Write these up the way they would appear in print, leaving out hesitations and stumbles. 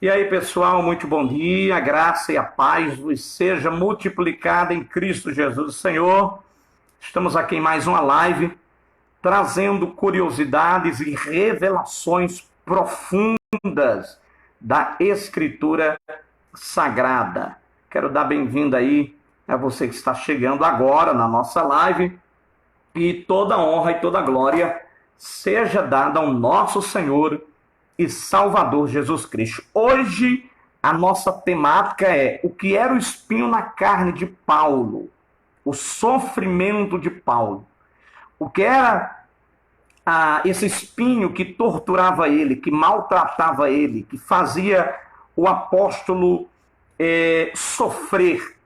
E aí, pessoal, muito bom dia. A graça e a paz vos seja multiplicada em Cristo Jesus, Senhor. Estamos aqui em mais uma live, trazendo curiosidades e revelações profundas da Escritura Sagrada. Quero dar bem-vindo aí a você que está chegando agora na nossa live. E toda honra e toda glória seja dada ao nosso Senhor e Salvador Jesus Cristo. Hoje a nossa temática é o que era o espinho na carne de Paulo, o sofrimento de Paulo. O que era esse espinho que torturava ele, que maltratava ele, que fazia o apóstolo sofrer,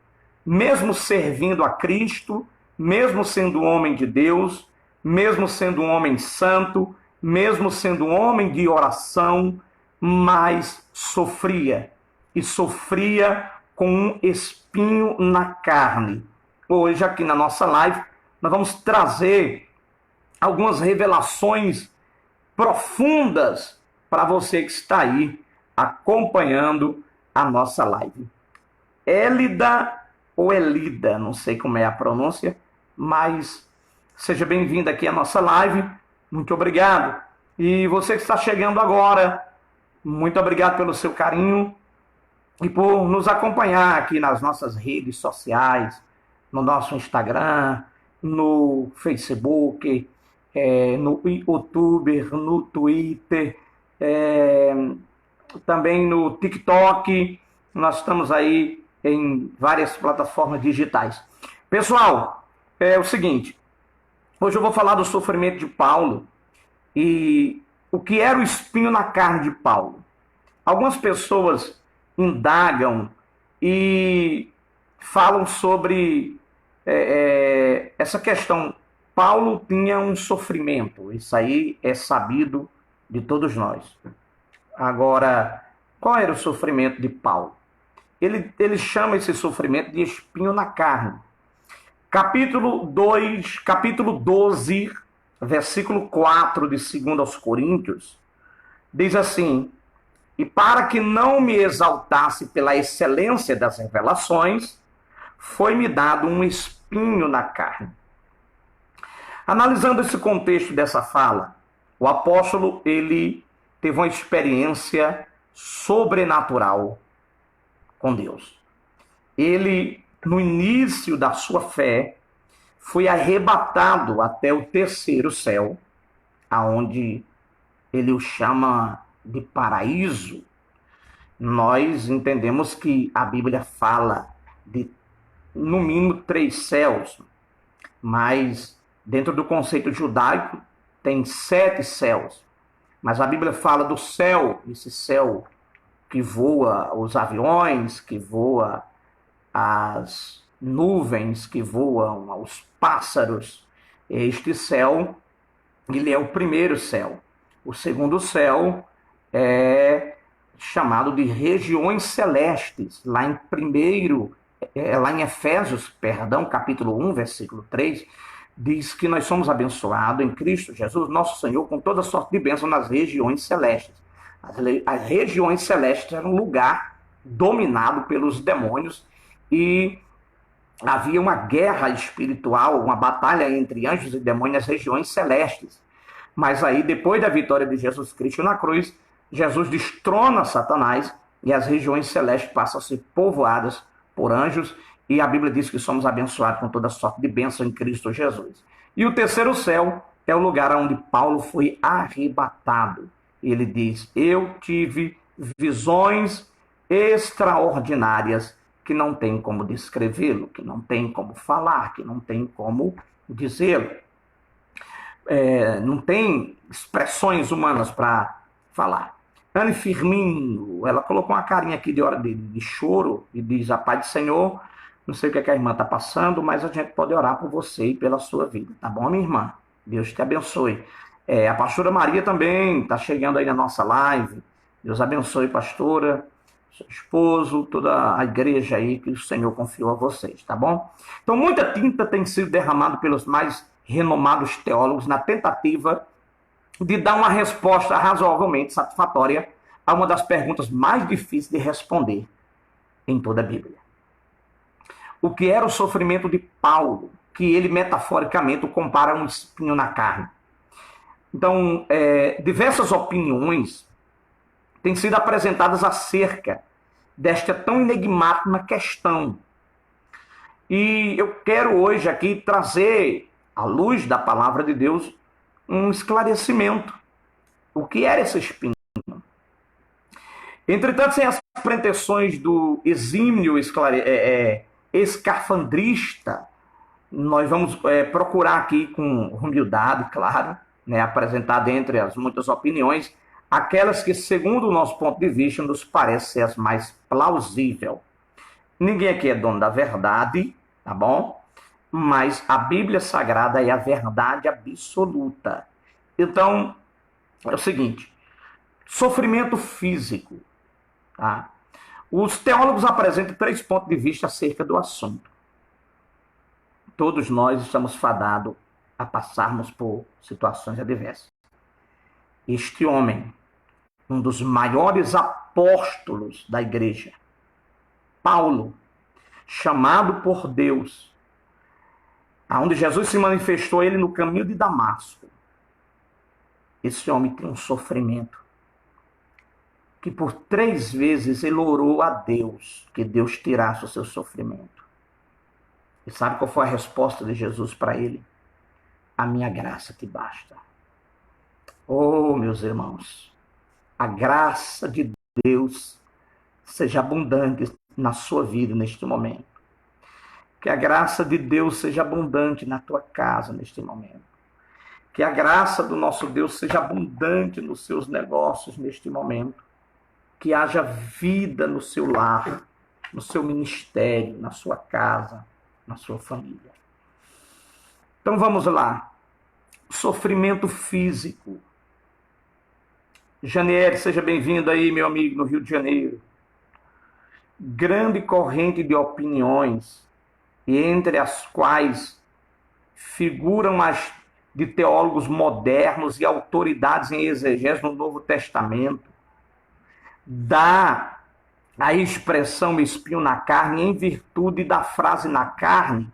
mesmo servindo a Cristo, mesmo sendo um homem de Deus, mesmo sendo um homem santo, mesmo sendo um homem de oração, mas sofria. E sofria com um espinho na carne. Hoje, aqui na nossa live, nós vamos trazer algumas revelações profundas para você que está aí acompanhando a nossa live. Élida ou Elida, não sei como é a pronúncia, mas seja bem-vindo aqui à nossa live. Muito obrigado. E você que está chegando agora, muito obrigado pelo seu carinho e por nos acompanhar aqui nas nossas redes sociais, no nosso Instagram, no Facebook, no YouTube, no Twitter, também no TikTok. Nós estamos aí em várias plataformas digitais. Pessoal, é o seguinte. Hoje eu vou falar do sofrimento de Paulo e o que era o espinho na carne de Paulo. Algumas pessoas indagam e falam sobre essa questão. Paulo tinha um sofrimento, isso aí é sabido de todos nós. Agora, qual era o sofrimento de Paulo? Ele chama esse sofrimento de espinho na carne. Capítulo 12, versículo 4 de 2 aos Coríntios, diz assim: e para que não me exaltasse pela excelência das revelações, foi-me dado um espinho na carne. Analisando esse contexto dessa fala, o apóstolo ele teve uma experiência sobrenatural com Deus. Ele, no início da sua fé, foi arrebatado até o terceiro céu, aonde ele o chama de paraíso. Nós entendemos que a Bíblia fala de, no mínimo, 3 céus, mas dentro do conceito judaico tem 7 céus. Mas a Bíblia fala do céu, esse céu que voa os aviões, que voa as nuvens, que voam os pássaros. Este céu, ele é o primeiro céu. O segundo céu é chamado de regiões celestes. Lá em Efésios, capítulo 1, versículo 3, diz que nós somos abençoados em Cristo Jesus, nosso Senhor, com toda sorte de bênção nas regiões celestes. As regiões celestes eram um lugar dominado pelos demônios e havia uma guerra espiritual, uma batalha entre anjos e demônios nas regiões celestes. Mas aí, depois da vitória de Jesus Cristo na cruz, Jesus destrona Satanás e as regiões celestes passam a ser povoadas por anjos, e a Bíblia diz que somos abençoados com toda sorte de bênção em Cristo Jesus. E o terceiro céu é o lugar onde Paulo foi arrebatado. Ele diz: eu tive visões extraordinárias que não tem como descrevê-lo, que não tem como falar, que não tem como dizê-lo. Não tem expressões humanas para falar. Anne Firmino, ela colocou uma carinha aqui de choro e diz: a paz do Senhor, não sei o que a irmã está passando, mas a gente pode orar por você e pela sua vida, tá bom, minha irmã? Deus te abençoe. A pastora Maria também está chegando aí na nossa live. Deus abençoe, pastora, seu esposo, toda a igreja aí que o Senhor confiou a vocês, tá bom? Então, muita tinta tem sido derramada pelos mais renomados teólogos na tentativa de dar uma resposta razoavelmente satisfatória a uma das perguntas mais difíceis de responder em toda a Bíblia. O que era o sofrimento de Paulo, que ele metaforicamente o compara a um espinho na carne? Então, diversas opiniões têm sido apresentadas acerca desta tão enigmática questão. E eu quero hoje aqui trazer, à luz da palavra de Deus, um esclarecimento. O que era esse espinho? Entretanto, sem as pretensões do exímio escafandrista, nós vamos procurar aqui com humildade, claro, né, apresentar dentre as muitas opiniões, aquelas que, segundo o nosso ponto de vista, nos parece ser as mais plausíveis. Ninguém aqui é dono da verdade, tá bom? Mas a Bíblia Sagrada é a verdade absoluta. Então, é o seguinte, sofrimento físico. Tá? Os teólogos apresentam 3 pontos de vista acerca do assunto. Todos nós estamos fadados a passarmos por situações adversas. Este homem, um dos maiores apóstolos da igreja, Paulo, chamado por Deus, aonde Jesus se manifestou ele no caminho de Damasco, esse homem tem um sofrimento que por 3 vezes ele orou a Deus que Deus tirasse o seu sofrimento. E sabe qual foi a resposta de Jesus para ele? A minha graça te basta. Oh, meus irmãos, a graça de Deus seja abundante na sua vida neste momento. Que a graça de Deus seja abundante na tua casa neste momento. Que a graça do nosso Deus seja abundante nos seus negócios neste momento. Que haja vida no seu lar, no seu ministério, na sua casa, na sua família. Então vamos lá. Sofrimento físico. Janieri, seja bem-vindo aí, meu amigo, no Rio de Janeiro. Grande corrente de opiniões, e entre as quais figuram as de teólogos modernos e autoridades em exegese no Novo Testamento, dá a expressão espinho na carne em virtude da frase na carne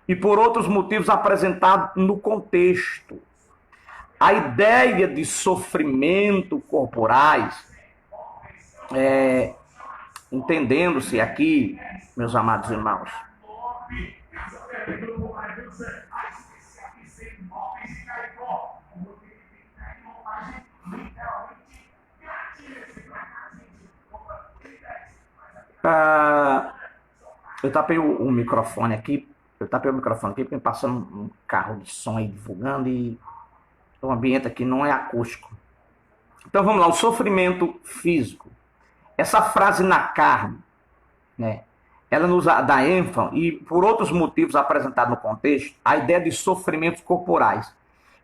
e por outros motivos apresentado no contexto. A ideia de sofrimento corporais, entendendo-se aqui, meus amados irmãos, eu tapei o microfone aqui, porque passando um carro de som aí divulgando e o ambiente aqui não é acústico. Então vamos lá, o sofrimento físico. Essa frase na carne, né, ela nos dá ênfase e por outros motivos apresentados no contexto, a ideia de sofrimentos corporais.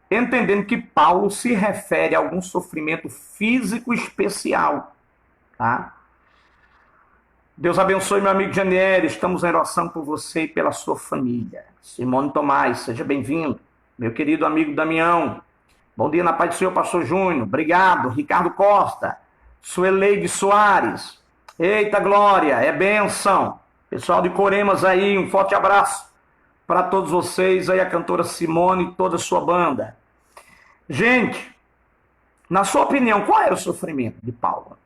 Entendendo que Paulo se refere a algum sofrimento físico especial, tá? Deus abençoe, meu amigo Janieri. Estamos em oração por você e pela sua família. Simone Tomás, seja bem-vindo. Meu querido amigo Damião. Bom dia na paz do Senhor, pastor Júnior. Obrigado. Ricardo Costa. Sueleide Soares. Eita glória, é bênção. Pessoal de Coremas aí, um forte abraço para todos vocês. Aí a cantora Simone e toda a sua banda. Gente, na sua opinião, qual era o sofrimento de Paulo?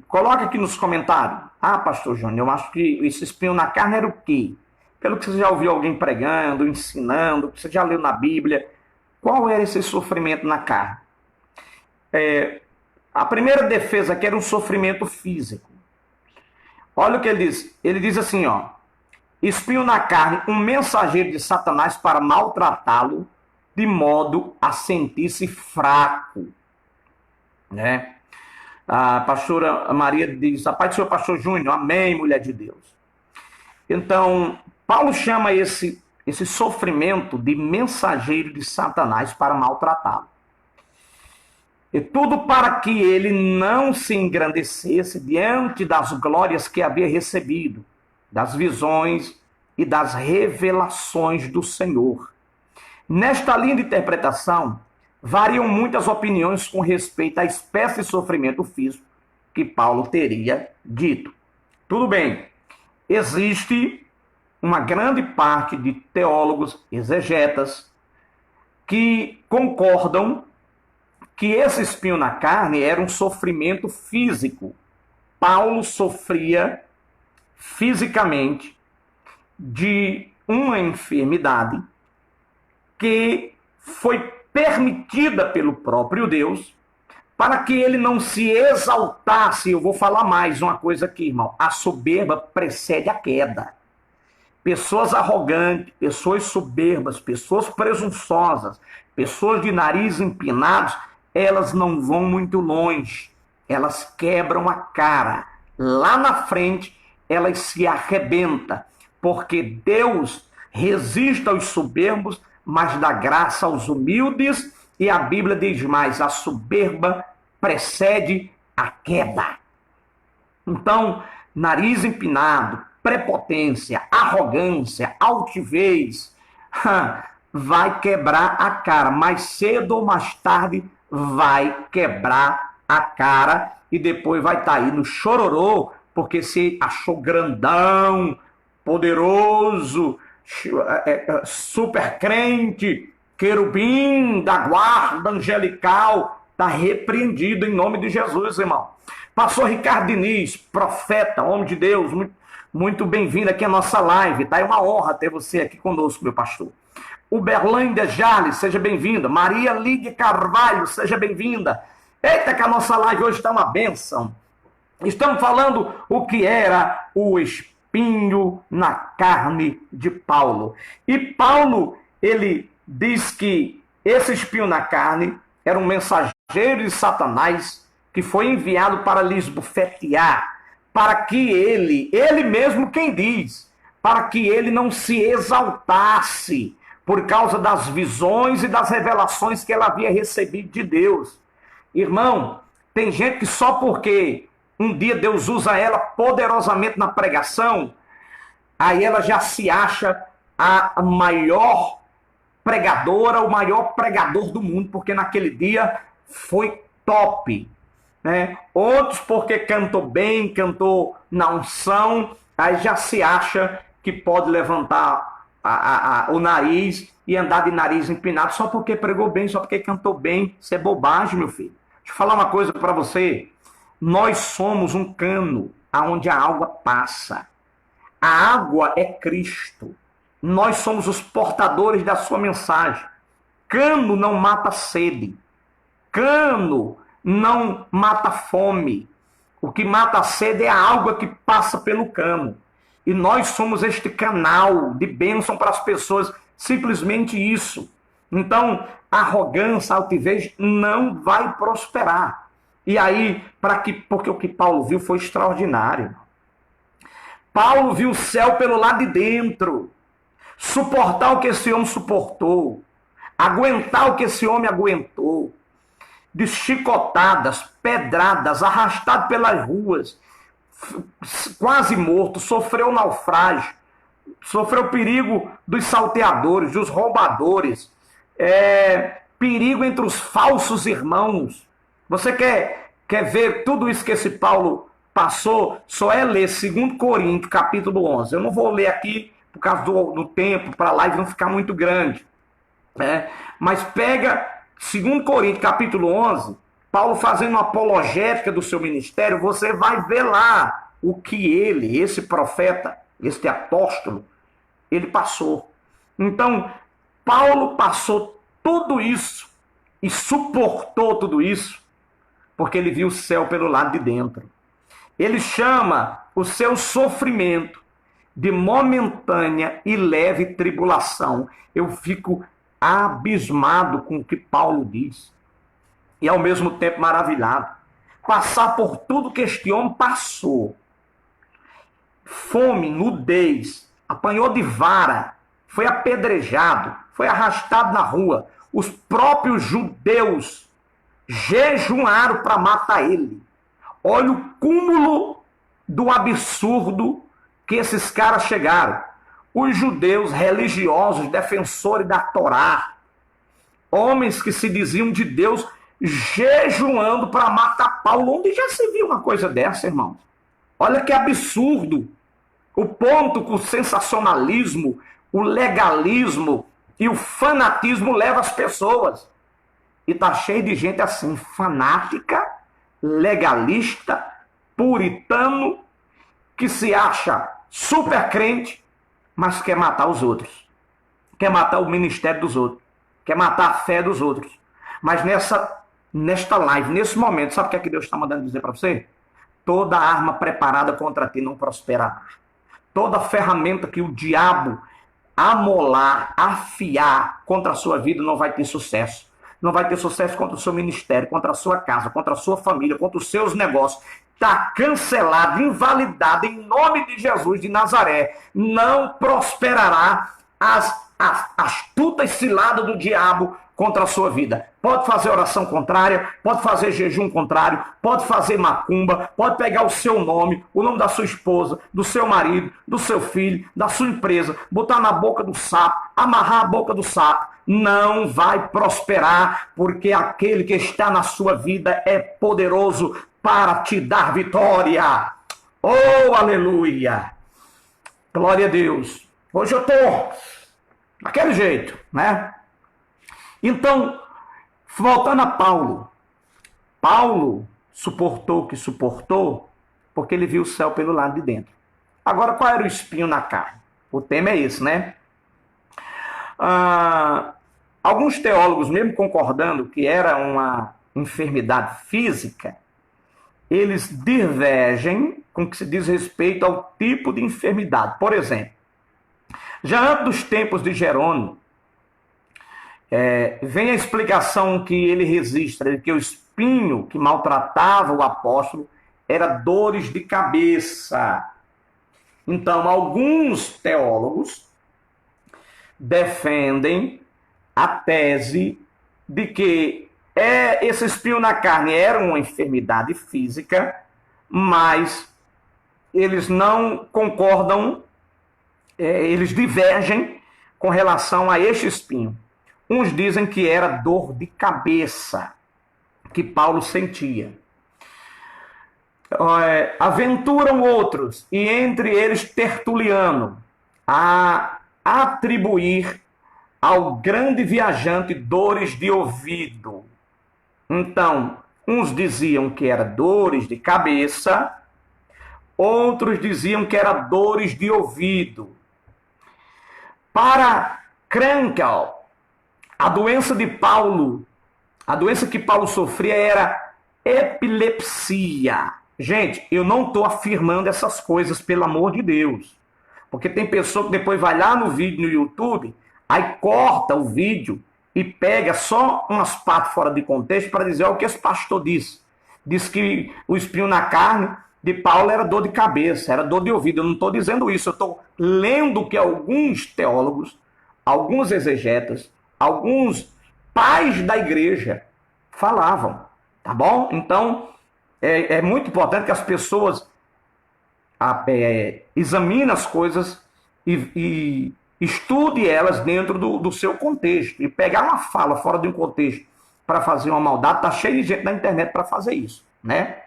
Coloca aqui nos comentários. Ah, pastor Júnior, eu acho que esse espinho na carne era o quê? Pelo que você já ouviu alguém pregando, ensinando, que você já leu na Bíblia, qual era esse sofrimento na carne? A primeira defesa aqui era um sofrimento físico. Olha o que ele diz. Ele diz assim, ó. Espinho na carne, um mensageiro de Satanás para maltratá-lo, de modo a sentir-se fraco. Né? A pastora Maria diz, a paz do Senhor, pastor Júnior, amém, mulher de Deus. Então, Paulo chama esse sofrimento de mensageiro de Satanás para maltratá-lo. E tudo para que ele não se engrandecesse diante das glórias que havia recebido, das visões e das revelações do Senhor. Nesta linha de interpretação, variam muitas opiniões com respeito à espécie de sofrimento físico que Paulo teria dito. Tudo bem, existe uma grande parte de teólogos, exegetas, que concordam que esse espinho na carne era um sofrimento físico. Paulo sofria fisicamente de uma enfermidade que foi permitida pelo próprio Deus para que ele não se exaltasse. Eu vou falar mais uma coisa aqui, irmão. A soberba precede a queda. Pessoas arrogantes, pessoas soberbas, pessoas presunçosas, pessoas de nariz empinados, elas não vão muito longe. Elas quebram a cara. Lá na frente, elas se arrebentam. Porque Deus resiste aos soberbos, mas dá graça aos humildes. E a Bíblia diz mais, a soberba precede a queda. Então, nariz empinado, prepotência, arrogância, altivez, vai quebrar a cara. Mais cedo ou mais tarde vai quebrar a cara e depois vai estar aí no chororô, porque se achou grandão, poderoso, super crente, querubim da guarda angelical, está repreendido em nome de Jesus, irmão. Pastor Ricardo Diniz, profeta, homem de Deus, muito bem-vindo aqui à nossa live, tá? É uma honra ter você aqui conosco, meu pastor. Uberlândia Jales, seja bem-vinda. Maria Lídia Carvalho, seja bem-vinda. Eita, que a nossa live hoje está uma bênção. Estamos falando o que era o espinho na carne de Paulo. E Paulo, ele diz que esse espinho na carne era um mensageiro de Satanás que foi enviado para lhes bofetear, para que ele mesmo quem diz, para que ele não se exaltasse por causa das visões e das revelações que ela havia recebido de Deus. Irmão, tem gente que só porque um dia Deus usa ela poderosamente na pregação, aí ela já se acha a maior pregadora, o maior pregador do mundo, porque naquele dia foi top, né? Outros porque cantou bem, cantou na unção, aí já se acha que pode levantar o nariz e andar de nariz empinado só porque pregou bem, só porque cantou bem. Isso é bobagem, meu filho. Deixa eu falar uma coisa para você. Nós somos um cano aonde a água passa. A água é Cristo. Nós somos os portadores da sua mensagem. Cano não mata sede. Cano não mata fome. O que mata a sede é a água que passa pelo cano. E nós somos este canal de bênção para as pessoas. Simplesmente isso. Então, arrogância, altivez não vai prosperar. E aí, porque o que Paulo viu foi extraordinário. Paulo viu o céu pelo lado de dentro. Suportar o que esse homem suportou. Aguentar o que esse homem aguentou. De chicotadas, pedradas, arrastado pelas ruas, quase morto, sofreu naufrágio, sofreu perigo dos salteadores, dos roubadores, perigo entre os falsos irmãos. Você quer ver tudo isso que esse Paulo passou? Só é ler 2 Coríntios, capítulo 11. Eu não vou ler aqui por causa do tempo, para a live não ficar muito grande. Mas pega 2 Coríntios, capítulo 11, Paulo fazendo uma apologética do seu ministério, você vai ver lá o que esse profeta, este apóstolo, ele passou. Então, Paulo passou tudo isso e suportou tudo isso porque ele viu o céu pelo lado de dentro. Ele chama o seu sofrimento de momentânea e leve tribulação. Eu fico abismado com o que Paulo diz. E ao mesmo tempo maravilhado. Passar por tudo que este homem passou. Fome, nudez, apanhou de vara, foi apedrejado, foi arrastado na rua. Os próprios judeus jejuaram para matar ele. Olha o cúmulo do absurdo que esses caras chegaram. Os judeus religiosos, defensores da Torá, homens que se diziam de Deus jejuando para matar Paulo. Onde já se viu uma coisa dessa, irmão? Olha que absurdo. O ponto que o sensacionalismo, o legalismo e o fanatismo leva as pessoas. E tá cheio de gente assim, fanática, legalista, puritano, que se acha super crente, mas quer matar os outros. Quer matar o ministério dos outros. Quer matar a fé dos outros. Mas nesta live, nesse momento, sabe o que é que Deus está mandando dizer para você? Toda arma preparada contra ti não prosperará. Toda ferramenta que o diabo amolar, afiar contra a sua vida não vai ter sucesso. Não vai ter sucesso contra o seu ministério, contra a sua casa, contra a sua família, contra os seus negócios. Está cancelado, invalidado em nome de Jesus de Nazaré. Não prosperará as astutas ciladas do diabo contra a sua vida. Pode fazer oração contrária, pode fazer jejum contrário, pode fazer macumba, pode pegar o seu nome, o nome da sua esposa, do seu marido, do seu filho, da sua empresa, botar na boca do sapo, amarrar a boca do sapo. Não vai prosperar, porque aquele que está na sua vida é poderoso para te dar vitória. Oh, aleluia! Glória a Deus. Hoje eu estou daquele jeito, né? Então, voltando a Paulo. Paulo suportou o que suportou porque ele viu o céu pelo lado de dentro. Agora, qual era o espinho na carne? O tema é esse, né? Alguns teólogos, mesmo concordando que era uma enfermidade física, eles divergem com o que se diz respeito ao tipo de enfermidade. Por exemplo, já antes dos tempos de Jerônimo, vem a explicação que ele registra, de que o espinho que maltratava o apóstolo era dores de cabeça. Então, alguns teólogos defendem a tese de que esse espinho na carne era uma enfermidade física, mas eles não concordam, eles divergem com relação a este espinho. Uns dizem que era dor de cabeça que Paulo sentia. Aventuram outros, e entre eles Tertuliano, a atribuir ao grande viajante dores de ouvido. Então, uns diziam que era dores de cabeça, outros diziam que era dores de ouvido. Para Krenkel, a doença de Paulo, a doença que Paulo sofria era epilepsia. Gente, eu não estou afirmando essas coisas, pelo amor de Deus. Porque tem pessoa que depois vai lá no vídeo no YouTube, aí corta o vídeo e pega só umas partes fora de contexto para dizer o que esse pastor disse. Diz que o espinho na carne de Paulo era dor de cabeça, era dor de ouvido. Eu não estou dizendo isso, eu estou lendo que alguns teólogos, alguns exegetas, alguns pais da igreja falavam, tá bom? Então, é muito importante que as pessoas examinem as coisas e estude elas dentro do seu contexto. E pegar uma fala fora de um contexto para fazer uma maldade, tá cheio de gente na internet para fazer isso, né?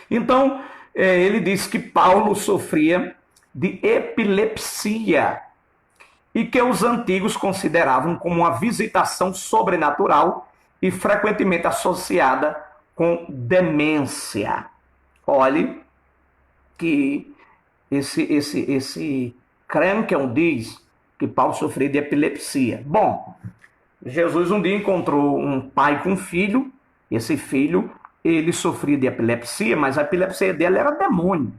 Então, ele disse que Paulo sofria de epilepsia e que os antigos consideravam como uma visitação sobrenatural e frequentemente associada com demência. Olhe que esse Krenkel diz que Paulo sofria de epilepsia. Bom, Jesus um dia encontrou um pai com um filho. Esse filho, ele sofria de epilepsia, mas a epilepsia dele era demônio.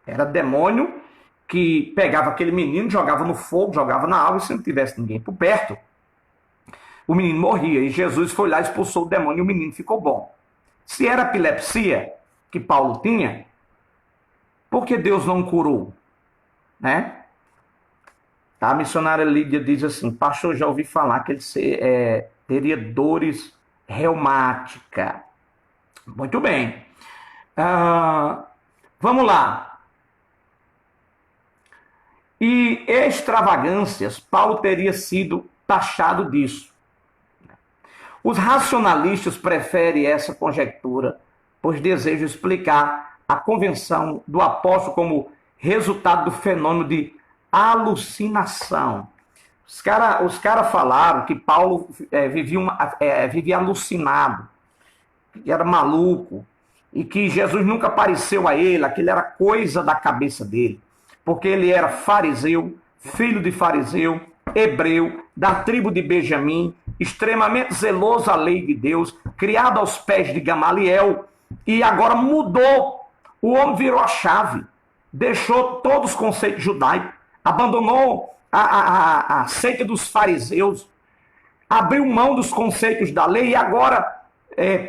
Era demônio que pegava aquele menino, jogava no fogo, jogava na água, e se não tivesse ninguém por perto, o menino morria. E Jesus foi lá, expulsou o demônio e o menino ficou bom. Se era epilepsia que Paulo tinha, por que Deus não curou? Né? A missionária Lídia diz assim: pastor, já ouvi falar que ele teria dores reumáticas. Muito bem. Vamos lá. E extravagâncias, Paulo teria sido taxado disso. Os racionalistas preferem essa conjectura, pois desejam explicar a convenção do apóstolo como resultado do fenômeno de alucinação. Os cara falaram que Paulo vivia alucinado, que era maluco, e que Jesus nunca apareceu a ele, aquilo era coisa da cabeça dele, porque ele era fariseu, filho de fariseu, hebreu, da tribo de Benjamim, extremamente zeloso à lei de Deus, criado aos pés de Gamaliel, e agora mudou. O homem virou a chave, deixou todos os conceitos judaicos, abandonou a seita dos fariseus, abriu mão dos conceitos da lei e agora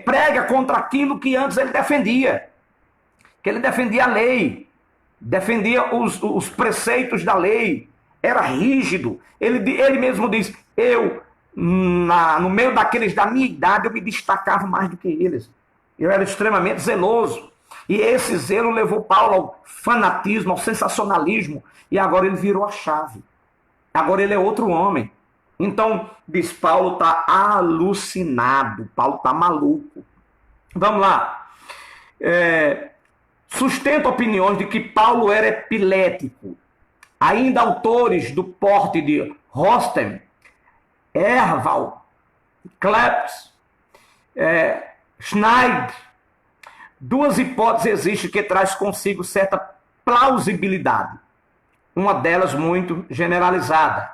prega contra aquilo que antes ele defendia. Que ele defendia a lei, defendia os preceitos da lei, era rígido. Ele mesmo diz, no meio daqueles da minha idade, eu me destacava mais do que eles. Eu era extremamente zeloso. E esse zelo levou Paulo ao fanatismo, ao sensacionalismo. E agora ele virou a chave. Agora ele é outro homem. Então, diz, Paulo está alucinado. Paulo está maluco. Vamos lá. Sustenta opiniões de que Paulo era epilético. Ainda autores do porte de Rostem, Erval, Klebs, Schneid. Duas hipóteses existem que traz consigo certa plausibilidade. Uma delas muito generalizada.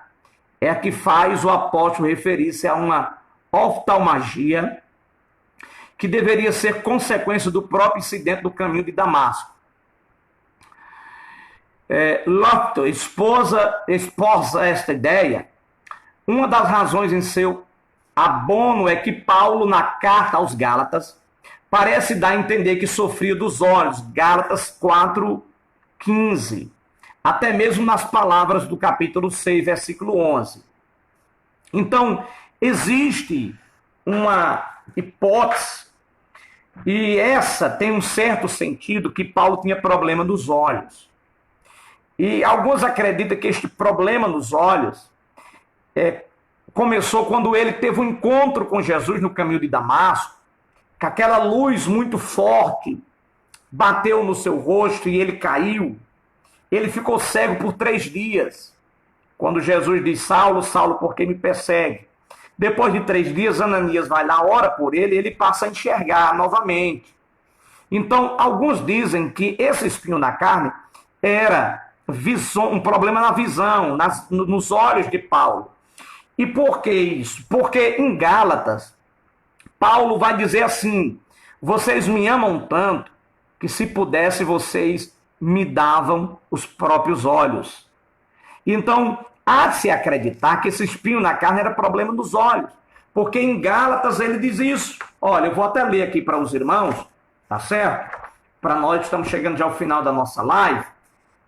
É a que faz o apóstolo referir-se a uma oftalmagia que deveria ser consequência do próprio incidente do caminho de Damasco. Lotto esposa esta ideia. Uma das razões em seu abono é que Paulo, na carta aos Gálatas, parece dar a entender que sofria dos olhos. Gálatas 4:15. Até mesmo nas palavras do capítulo 6, versículo 11. Então, existe uma hipótese, e essa tem um certo sentido, que Paulo tinha problema dos olhos. E alguns acreditam que este problema nos olhos começou quando ele teve um encontro com Jesus no caminho de Damasco, que aquela luz muito forte bateu no seu rosto e ele caiu. Ele ficou cego por 3 dias. Quando Jesus diz, Saulo, Saulo, por que me persegue? Depois de 3 dias, Ananias vai lá, ora por ele, e ele passa a enxergar novamente. Então, alguns dizem que esse espinho na carne era um problema na visão, nos olhos de Paulo. E por que isso? Porque em Gálatas, Paulo vai dizer assim, vocês me amam tanto, que se pudesse vocês me davam os próprios olhos. Então, há de se acreditar que esse espinho na carne era problema dos olhos. Porque em Gálatas ele diz isso. Olha, eu vou até ler aqui para os irmãos, tá certo? Para nós, estamos chegando já ao final da nossa live.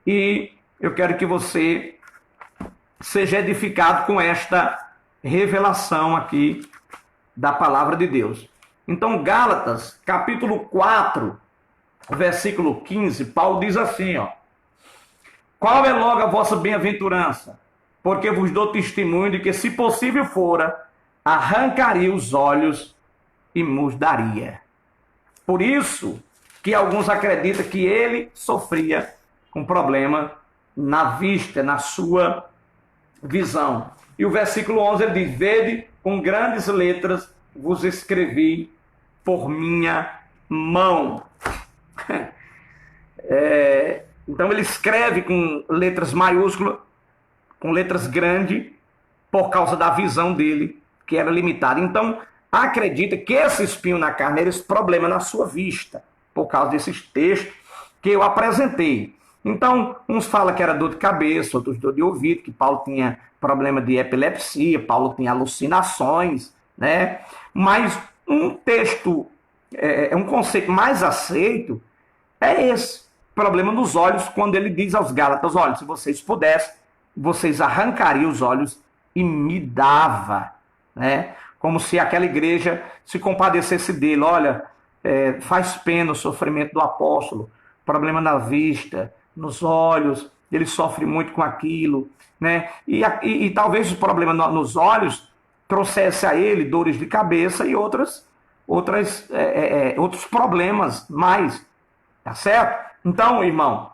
E eu quero que você seja edificado com esta revelação aqui da palavra de Deus. Então, Gálatas, capítulo 4, versículo 15, Paulo diz assim, ó. Qual é logo a vossa bem-aventurança? Porque vos dou testemunho de que, se possível fora, arrancaria os olhos e vos daria. Por isso que alguns acreditam que ele sofria com problema na vista, na sua visão. E o versículo 11 ele diz, vede, com grandes letras vos escrevi por minha mão. Então ele escreve com letras maiúsculas, com letras grandes, por causa da visão dele, que era limitada. Então, acredita que esse espinho na carne era esse problema na sua vista, por causa desses textos que eu apresentei. Então, uns falam que era dor de cabeça, outros dor de ouvido, que Paulo tinha problema de epilepsia, Paulo tinha alucinações, né? Mas um texto, um conceito mais aceito é esse, problema nos olhos, quando ele diz aos Gálatas, olha, se vocês pudessem, vocês arrancariam os olhos e me dava, né? Como se aquela igreja se compadecesse dele, olha, faz pena o sofrimento do apóstolo, problema na vista, nos olhos, ele sofre muito com aquilo, né? E talvez o problema nos olhos trouxesse a ele dores de cabeça e outros problemas mais, tá certo? Então, irmão,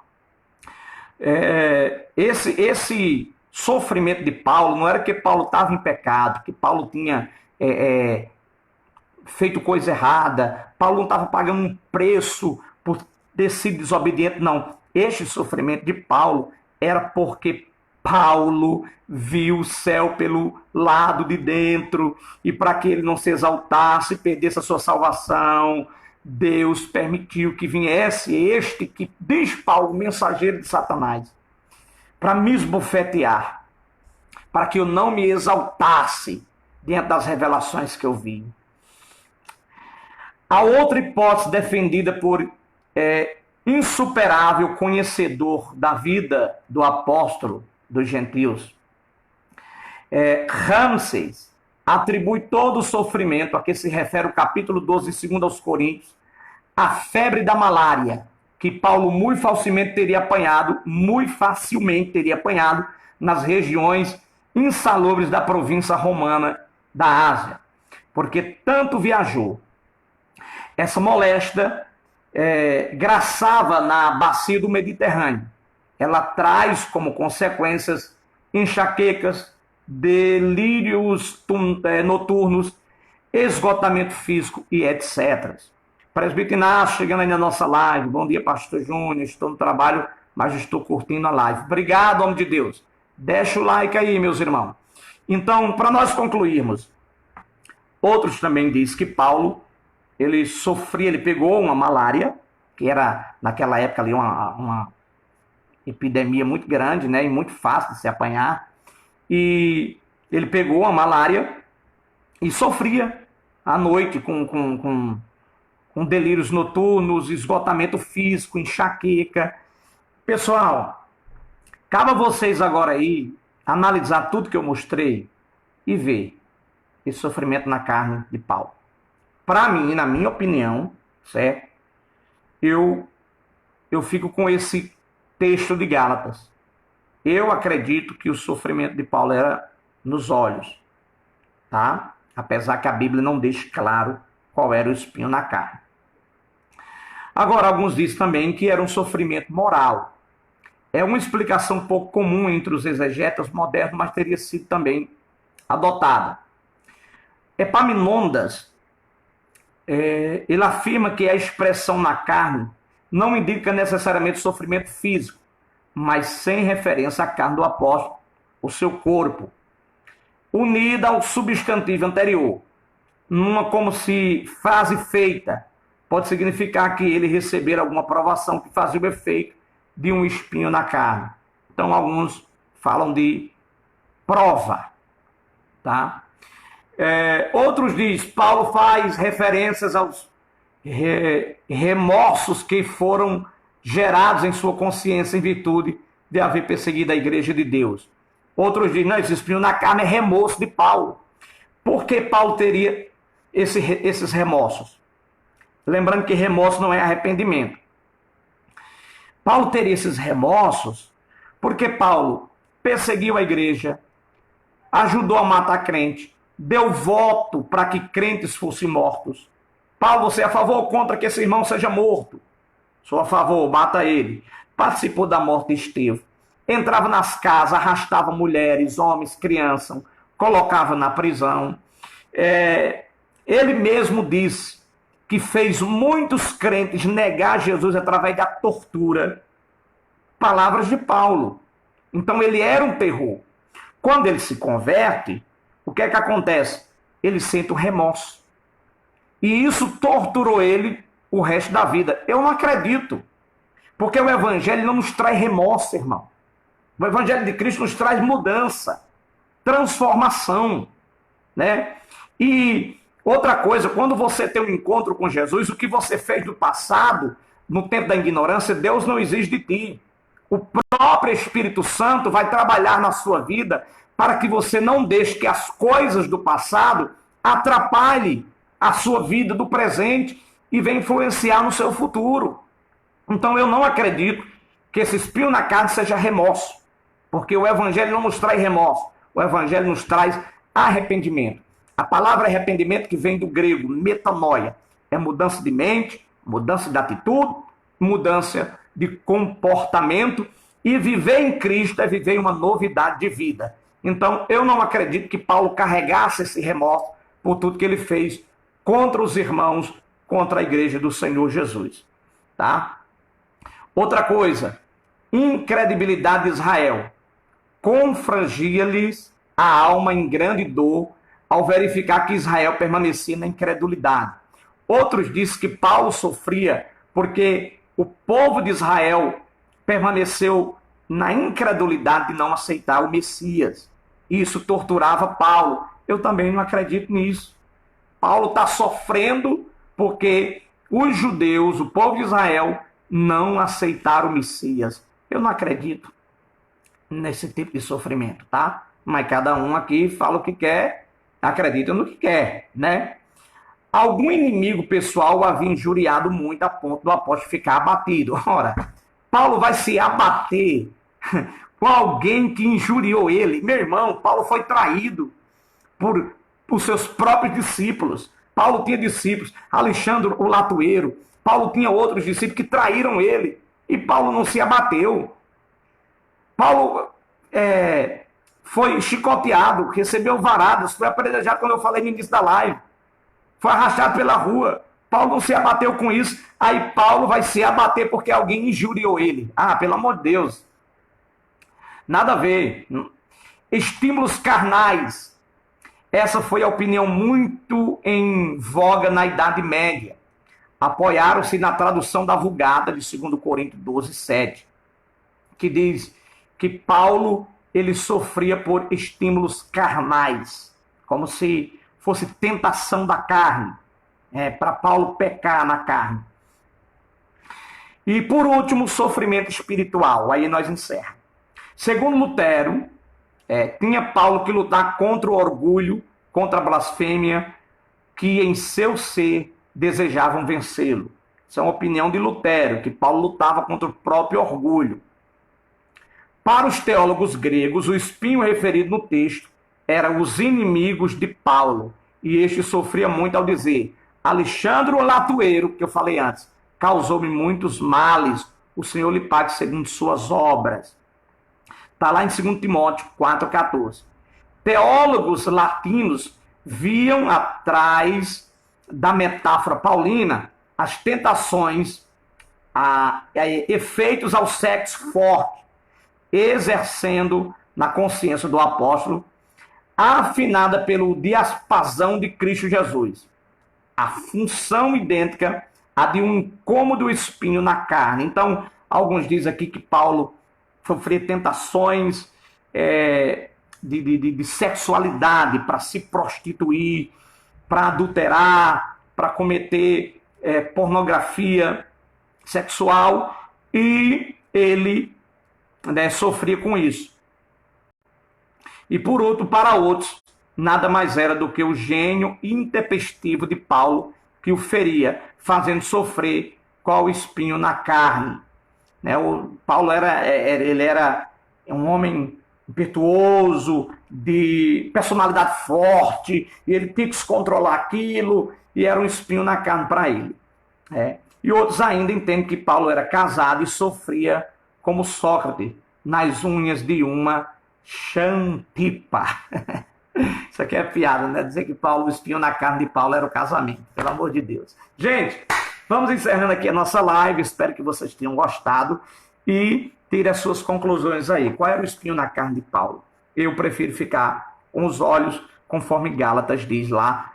esse sofrimento de Paulo não era que Paulo estava em pecado, que Paulo tinha feito coisa errada, Paulo não estava pagando um preço por ter sido desobediente, não. Este sofrimento de Paulo era porque Paulo viu o céu pelo lado de dentro, e para que ele não se exaltasse e perdesse a sua salvação, Deus permitiu que viesse este, que diz Paulo, mensageiro de Satanás, para me esbofetear, para que eu não me exaltasse diante das revelações que eu vi. A outra hipótese defendida por insuperável conhecedor da vida do apóstolo dos gentios, Ramsés atribui todo o sofrimento a que se refere o capítulo 12, 2 aos Coríntios, a febre da malária, que Paulo muito facilmente teria apanhado nas regiões insalubres da província romana da Ásia, porque tanto viajou. Essa moléstia graçava na bacia do Mediterrâneo. Ela traz como consequências enxaquecas, delírios noturnos, esgotamento físico e etc. Presbítero Inácio, chegando aí na nossa live. Bom dia, pastor Júnior. Estou no trabalho, mas estou curtindo a live. Obrigado, homem de Deus. Deixa o like aí, meus irmãos. Então, para nós concluirmos, outros também dizem que Paulo, ele pegou uma malária, que era naquela época ali uma epidemia muito grande, né, e muito fácil de se apanhar. E ele pegou a malária e sofria à noite com delírios noturnos, esgotamento físico, enxaqueca. Pessoal, cabe a vocês agora aí analisar tudo que eu mostrei e ver esse sofrimento na carne de Paulo. Para mim, na minha opinião, certo? Eu fico com esse texto de Gálatas. Eu acredito que o sofrimento de Paulo era nos olhos, tá? Apesar que a Bíblia não deixa claro qual era o espinho na carne. Agora, alguns dizem também que era um sofrimento moral. É uma explicação um pouco comum entre os exegetas modernos, mas teria sido também adotada. Epaminondas, ele afirma que a expressão na carne não indica necessariamente sofrimento físico, mas sem referência à carne do apóstolo, o seu corpo, unida ao substantivo anterior, numa como se frase feita, pode significar que ele recebera alguma provação que fazia o efeito de um espinho na carne. Então, alguns falam de prova, tá? Outros dizem, Paulo faz referências aos remorsos que foram gerados em sua consciência em virtude de haver perseguido a igreja de Deus. Outros dizem, não, esse espinho na carne é remorso de Paulo. Por que Paulo teria esses remorsos? Lembrando que remorso não é arrependimento. Paulo teria esses remorsos porque Paulo perseguiu a igreja, ajudou a matar crente, deu voto para que crentes fossem mortos. Paulo, você é a favor ou contra que esse irmão seja morto? Sou a favor, mata ele. Participou da morte de Estevão. Entrava nas casas, arrastava mulheres, homens, crianças, colocava na prisão. Ele mesmo disse que fez muitos crentes negar Jesus através da tortura. Palavras de Paulo. Então ele era um terror. Quando ele se converte, o que é que acontece? Ele sente o remorso. E isso torturou ele o resto da vida. Eu não acredito. Porque o evangelho não nos traz remorso, irmão. O evangelho de Cristo nos traz mudança, transformação, né? E outra coisa, quando você tem um encontro com Jesus, o que você fez no passado, no tempo da ignorância, Deus não exige de ti. O próprio Espírito Santo vai trabalhar na sua vida para que você não deixe que as coisas do passado atrapalhem a sua vida do presente e venham influenciar no seu futuro. Então eu não acredito que esse espinho na carne seja remorso, porque o evangelho não nos traz remorso, o evangelho nos traz arrependimento. A palavra arrependimento, que vem do grego metanoia, é mudança de mente, mudança de atitude, mudança de comportamento, e viver em Cristo é viver uma novidade de vida. Então, eu não acredito que Paulo carregasse esse remorso por tudo que ele fez contra os irmãos, contra a igreja do Senhor Jesus. Tá? Outra coisa, incredibilidade de Israel. Confrangia-lhes a alma em grande dor ao verificar que Israel permanecia na incredulidade. Outros dizem que Paulo sofria porque o povo de Israel permaneceu na incredulidade de não aceitar o Messias. Isso torturava Paulo. Eu também não acredito nisso. Paulo está sofrendo porque os judeus, o povo de Israel, não aceitaram o Messias. Eu não acredito nesse tipo de sofrimento, tá? Mas cada um aqui fala o que quer, acredita no que quer, né? Algum inimigo pessoal o havia injuriado muito a ponto do apóstolo ficar abatido. Ora, Paulo vai se abater com alguém que injuriou ele. Meu irmão, Paulo foi traído por seus próprios discípulos. Paulo tinha discípulos, Alexandre o Latueiro. Paulo tinha outros discípulos que traíram ele. E Paulo não se abateu. Paulo foi chicoteado, recebeu varadas, foi apedrejado, quando eu falei no início da live. Foi arrastado pela rua. Paulo não se abateu com isso. Aí Paulo vai se abater porque alguém injuriou ele. Ah, pelo amor de Deus. Nada a ver. Estímulos carnais. Essa foi a opinião muito em voga na Idade Média. Apoiaram-se na tradução da Vulgata de 2 Coríntios 12, 7, que diz que Paulo ele sofria por estímulos carnais, como se fosse tentação da carne, para Paulo pecar na carne. E por último, sofrimento espiritual. Aí nós encerramos. Segundo Lutero, tinha Paulo que lutar contra o orgulho, contra a blasfêmia, que em seu ser desejavam vencê-lo. Isso é uma opinião de Lutero, que Paulo lutava contra o próprio orgulho. Para os teólogos gregos, o espinho referido no texto eram os inimigos de Paulo, e este sofria muito ao dizer: Alexandre o Latueiro, que eu falei antes, causou-me muitos males, o Senhor lhe pague segundo suas obras. Está lá em 2 Timóteo 4,14. Teólogos latinos viam atrás da metáfora paulina as tentações, efeitos ao sexo forte, exercendo na consciência do apóstolo, afinada pelo diapasão de Cristo Jesus. A função idêntica à de um incômodo espinho na carne. Então, alguns dizem aqui que Paulo sofria tentações de sexualidade, para se prostituir, para adulterar, para cometer pornografia sexual, e ele sofria com isso. E por outro, para outros, nada mais era do que o gênio intempestivo de Paulo que o feria, fazendo sofrer com o espinho na carne. O Paulo era um homem impetuoso, de personalidade forte, e ele tinha que se controlar aquilo, e era um espinho na carne para ele. E outros ainda entendem que Paulo era casado e sofria como Sócrates, nas unhas de uma Xantipa. Isso aqui é piada, né? Dizer que Paulo, o espinho na carne de Paulo era o casamento. Pelo amor de Deus. Gente, vamos encerrando aqui a nossa live. Espero que vocês tenham gostado e tirem as suas conclusões aí. Qual era o espinho na carne de Paulo? Eu prefiro ficar com os olhos, conforme Gálatas diz lá,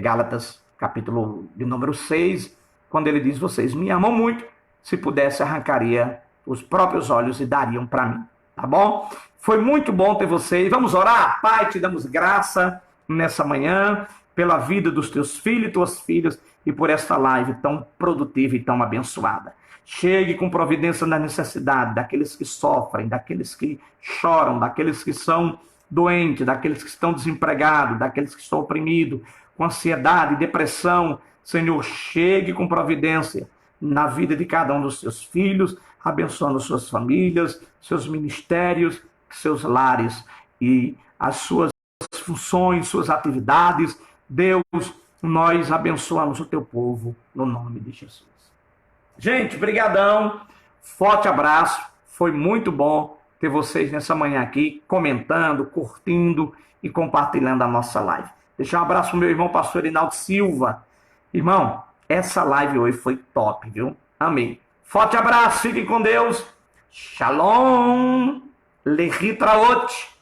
Gálatas capítulo de número 6, quando ele diz: vocês me amam muito, se pudesse arrancaria os próprios olhos e dariam para mim. Tá bom? Foi muito bom ter vocês. Vamos orar? Pai, te damos graça nessa manhã pela vida dos teus filhos e tuas filhas e por esta live tão produtiva e tão abençoada. Chegue com providência na necessidade daqueles que sofrem, daqueles que choram, daqueles que são doentes, daqueles que estão desempregados, daqueles que estão oprimidos, com ansiedade, depressão. Senhor, chegue com providência na vida de cada um dos seus filhos, abençoando suas famílias, seus ministérios, seus lares e as suas funções, suas atividades. Deus, nós abençoamos o teu povo no nome de Jesus. Gente, brigadão, forte abraço, foi muito bom ter vocês nessa manhã aqui, comentando, curtindo e compartilhando a nossa live. Deixar um abraço pro meu irmão pastor Inaldo Silva. Irmão, essa live hoje foi top, viu? Amém. Forte abraço, fiquem com Deus. Shalom, lehitraot.